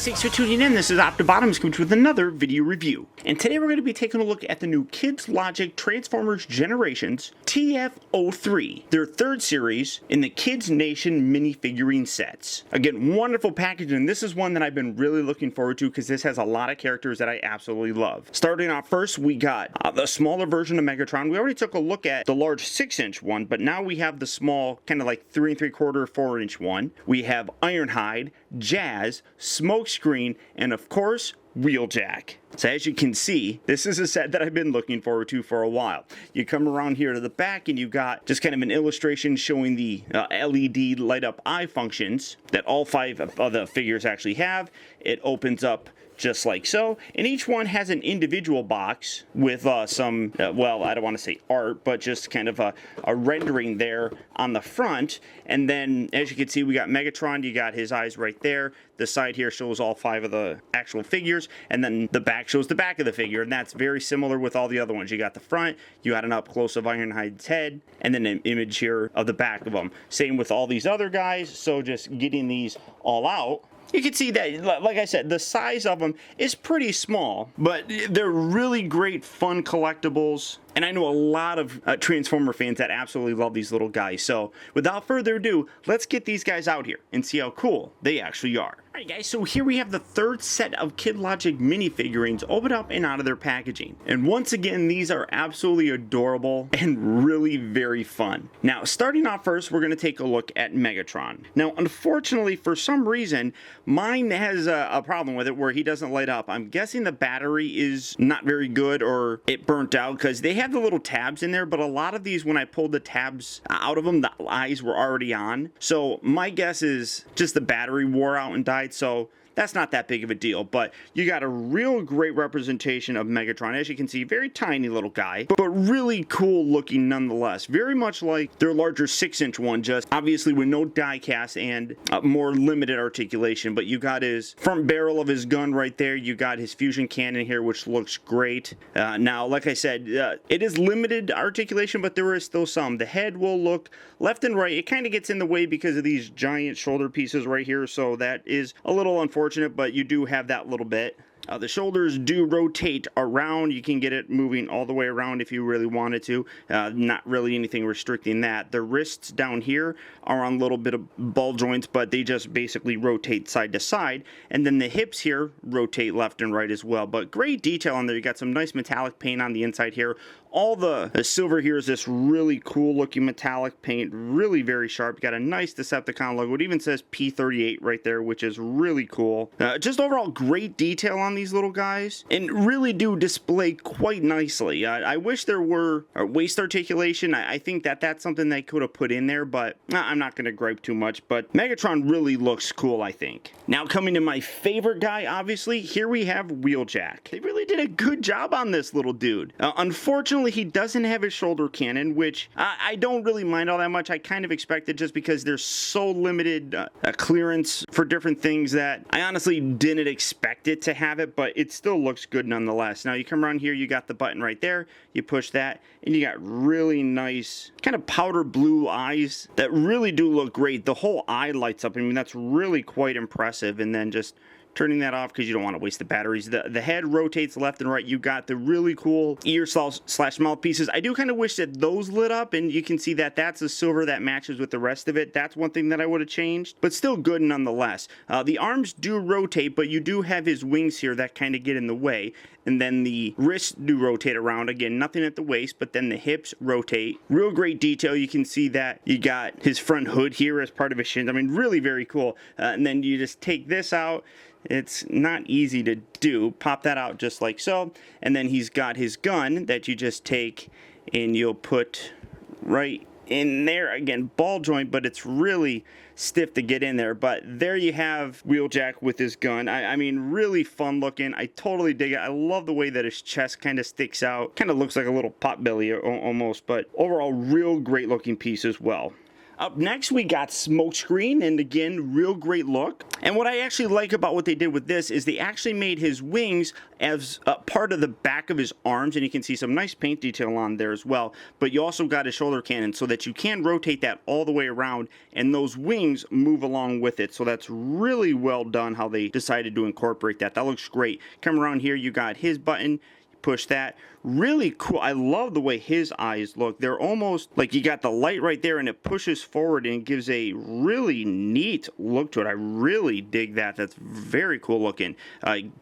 guys, thanks for tuning in. This is Optibottoms coming with another video review. And today we're going to be taking a look at the new Kids Logic Transformers Generations TF-03, their third series in the Kids Nation minifigurine sets. Again, wonderful packaging. This is one that I've been really looking forward to because this has a lot of characters that I absolutely love. Starting off first, we got the smaller version of Megatron. We already took a look at the large 6-inch one, but now we have the small, kind of like 3 3/4, 4-inch one. We have Ironhide, Jazz, Smokescreen, and of course, Wheeljack. So as you can see, this is a set that I've been looking forward to for a while. You come around here to the back and you got just kind of an illustration showing the LED light up eye functions that all 5 of the figures actually have. It opens up just like so, and each one has an individual box with some, well, I don't want to say art, but just kind of a rendering there on the front. And then, as you can see, we got Megatron, you got his eyes right there. The side here shows all 5 of the actual figures, and then the back shows the back of the figure, and that's very similar with all the other ones. You got the front, you got an up-close of Ironhide's head, and then an image here of the back of them. Same with all these other guys, so just getting these all out, you can see that, like I said, the size of them is pretty small, but they're really great, fun collectibles. And I know a lot of Transformer fans that absolutely love these little guys. So without further ado, let's get these guys out here and see how cool they actually are. Alright guys, so here we have the third set of Kid Logic minifigurines opened up and out of their packaging. And once again, these are absolutely adorable and really very fun. Now, starting off first, we're going to take a look at Megatron. Now, unfortunately, for some reason, mine has a problem with it where he doesn't light up. I'm guessing the battery is not very good or it burnt out because they have the little tabs in there, but a lot of these, when I pulled the tabs out of them, the eyes were already on. So my guess is just the battery wore out and died. So that's not that big of a deal, but you got a real great representation of Megatron. As you can see, very tiny little guy, but really cool looking nonetheless. Very much like their larger 6-inch one, just obviously with no die cast and more limited articulation. But you got his front barrel of his gun right there. You got his fusion cannon here, which looks great. Now, like I said, it is limited articulation, but there is still some. The head will look left and right. It kind of gets in the way because of these giant shoulder pieces right here, so that is a little unfortunate. But you do have that little bit. The shoulders do rotate around. You can get it moving all the way around if you really wanted to. Not really anything restricting that. The wrists down here are on a little bit of ball joints, but they just basically rotate side to side. And then the hips here rotate left and right as well. But great detail on there. You got some nice metallic paint on the inside here. All the silver here is this really cool looking metallic paint, really very sharp. You got a nice Decepticon logo. It even says P38 right there, which is really cool. Just overall great detail on these little guys, and really do display quite nicely. I wish there were waist articulation. I think that's something they could have put in there, but I'm not going to gripe too much. But Megatron really looks cool, I think. Now coming to my favorite guy, obviously, here we have Wheeljack. They really did a good job on this little dude. Unfortunately, he doesn't have his shoulder cannon, which I don't really mind all that much. I kind of expected just because there's so limited clearance for different things that I honestly didn't expect it to have it, but it still looks good nonetheless. Now you come around here, you got the button right there, you push that, and you got really nice kind of powder blue eyes that really do look great. The whole eye lights up. I mean, that's really quite impressive. And then just turning that off because you don't want to waste the batteries. The head rotates left and right. You got the really cool ear slash mouth pieces. I do kind of wish that those lit up, and you can see that that's a silver that matches with the rest of it. That's one thing that I would have changed, but still good nonetheless. The arms do rotate, but you do have his wings here that kind of get in the way. And then the wrists do rotate around. Again, nothing at the waist, but then the hips rotate. Real great detail. You can see that you got his front hood here as part of his shins. I mean, really very cool. And then you just take this out. It's not easy to do. Pop that out just like so. And then he's got his gun that you just take and you'll put right in there. Again, ball joint, but it's really stiff to get in there. But there you have Wheeljack with his gun. I mean, really fun looking. I totally dig it. I love the way that his chest kind of sticks out. Kind of looks like a little potbelly almost, but overall, real great looking piece as well. Up next, we got Smokescreen, and again, real great look. And what I actually like about what they did with this is they actually made his wings as part of the back of his arms, and you can see some nice paint detail on there as well. But you also got his shoulder cannon so that you can rotate that all the way around, and those wings move along with it. So that's really well done how they decided to incorporate that. That looks great. Come around here, you got his button. Push that. Really cool. I love the way his eyes look. They're almost like you got the light right there and it pushes forward and gives a really neat look to it. I really dig that. That's very cool looking.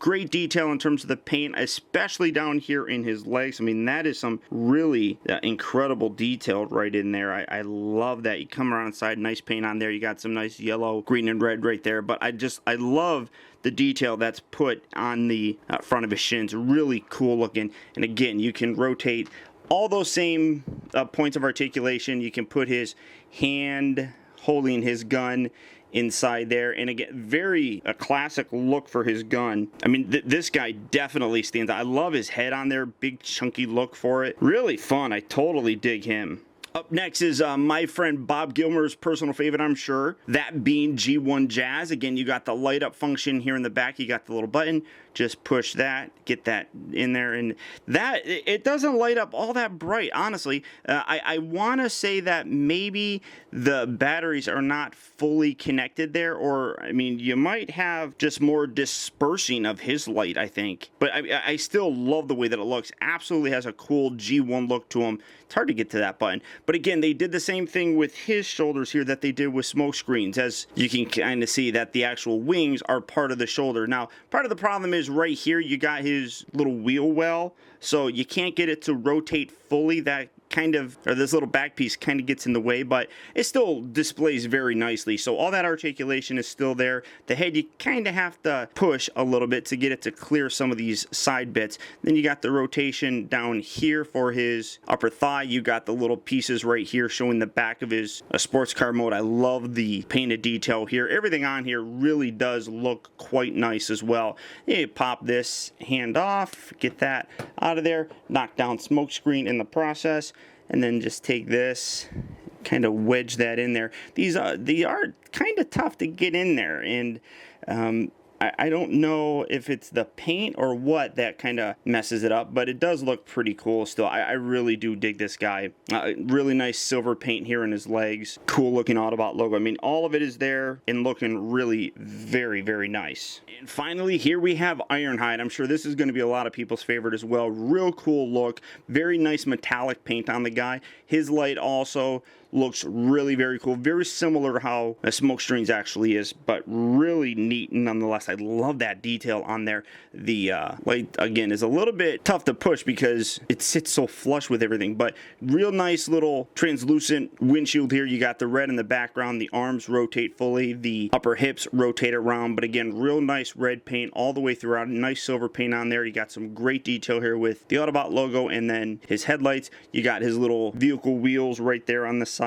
Great detail in terms of the paint, especially down here in his legs. I mean, that is some really incredible detail right in there. I love that. You come around inside, nice paint on there. You got some nice yellow, green, and red right there. But I love the detail that's put on the front of his shins. Really cool looking. And again, you can rotate all those same points of articulation. You can put his hand holding his gun inside there, and again, very a classic look for his gun. I mean, this guy definitely stands out. I love his head on there, big chunky look for it. Really fun. I totally dig him. Up next is my friend Bob Gilmer's personal favorite, I'm sure, that being G1 Jazz. Again, you got the light up function here in the back. You got the little button. Just push that, get that in there, and that it doesn't light up all that bright, honestly. I want to say that maybe the batteries are not fully connected there, or I mean, you might have just more dispersing of his light, I think. But I still love the way that it looks. Absolutely has a cool G1 look to him. It's hard to get to that button. But again, they did the same thing with his shoulders here that they did with Smokescreen's, as you can kind of see that the actual wings are part of the shoulder. Now, part of the problem is right here, you got his little wheel well, so you can't get it to rotate fully. That kind of, or this little back piece kind of gets in the way, but it still displays very nicely. So all that articulation is still there. The head, you kind of have to push a little bit to get it to clear some of these side bits. Then you got the rotation down here for his upper thigh. You got the little pieces right here showing the back of his sports car mode. I love the painted detail here. Everything on here really does look quite nice as well. You pop this hand off, get that out of there, knock down Smokescreen in the process, and then just take this, kind of wedge that in there. They are kind of tough to get in there, and I don't know if it's the paint or what that kind of messes it up, but it does look pretty cool still. I really do dig this guy. Really nice silver paint here in his legs. Cool looking Autobot logo. I mean, all of it is there and looking really very, very nice. And finally, here we have Ironhide. I'm sure this is going to be a lot of people's favorite as well. Real cool look. Very nice metallic paint on the guy. His light also looks really very cool, very similar to how a Smokescreen's actually is, but really neat nonetheless. I love that detail on there. The light, again, is a little bit tough to push because it sits so flush with everything, but real nice little translucent windshield here. You got the red in the background, the arms rotate fully, the upper hips rotate around, but again, real nice red paint all the way throughout. Nice silver paint on there. You got some great detail here with the Autobot logo, and then his headlights. You got his little vehicle wheels right there on the side.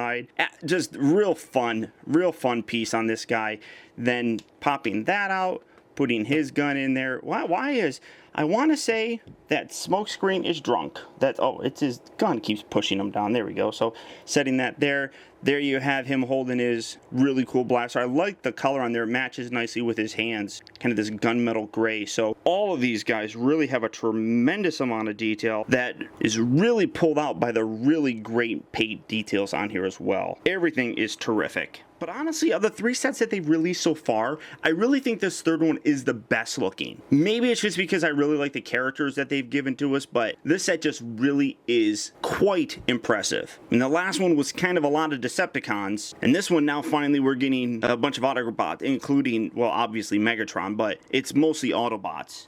Just real fun piece on this guy. Then popping that out, putting his gun in there. Why is, I want to say that Smokescreen is drunk. It's his gun keeps pushing him down. There we go. So setting that there. There you have him holding his really cool blaster. I like the color on there. It matches nicely with his hands. Kind of this gunmetal gray. So all of these guys really have a tremendous amount of detail that is really pulled out by the really great paint details on here as well. Everything is terrific. But honestly, of the 3 sets that they've released so far, I really think this third one is the best looking. Maybe it's just because I really like the characters that they've given to us, but this set just really is quite impressive. And the last one was kind of a lot of Decepticons, and this one now finally we're getting a bunch of Autobots, including, well, obviously Megatron, but it's mostly Autobots.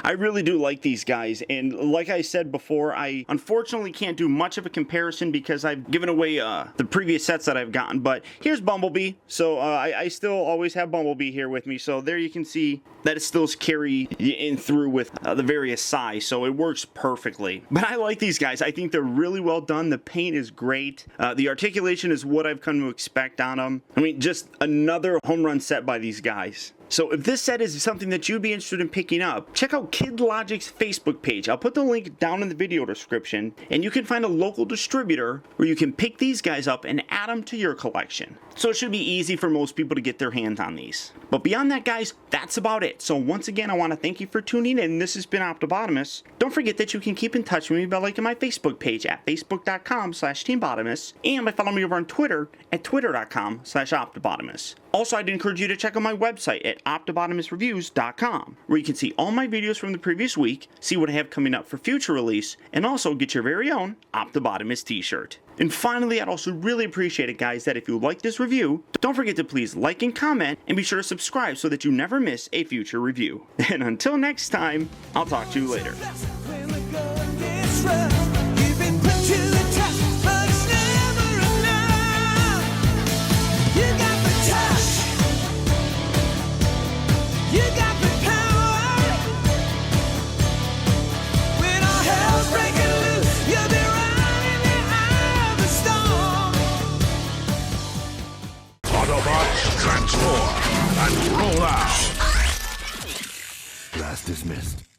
I really do like these guys, and like I said before, I unfortunately can't do much of a comparison because I've given away the previous sets that I've gotten, but here's Bumblebee. So I still always have Bumblebee here with me, so there you can see that it still carry in through with the various size, so it works perfectly. But I like these guys. I think they're really well done. The paint is great. The articulation is what I've come to expect on them. I mean, just another home run set by these guys. So if this set is something that you'd be interested in picking up, check out Kid Logic's Facebook page. I'll put the link down in the video description, and you can find a local distributor where you can pick these guys up and add them to your collection. So it should be easy for most people to get their hands on these. But beyond that, guys, that's about it. So once again, I want to thank you for tuning in. This has been Optibotimus. Don't forget that you can keep in touch with me by liking my Facebook page at facebook.com/teambotimus and by following me over on Twitter at twitter.com/Optibotimus. Also, I'd encourage you to check out my website at optibotimusreviews.com, where you can see all my videos from the previous week, see what I have coming up for future release, and also get your very own Optibotimus t-shirt. And finally, I'd also really appreciate it, guys, that if you like this review, don't forget to please like and comment, and be sure to subscribe so that you never miss a future review. And until next time, I'll talk to you later. Autobots, transform and roll out! Class dismissed.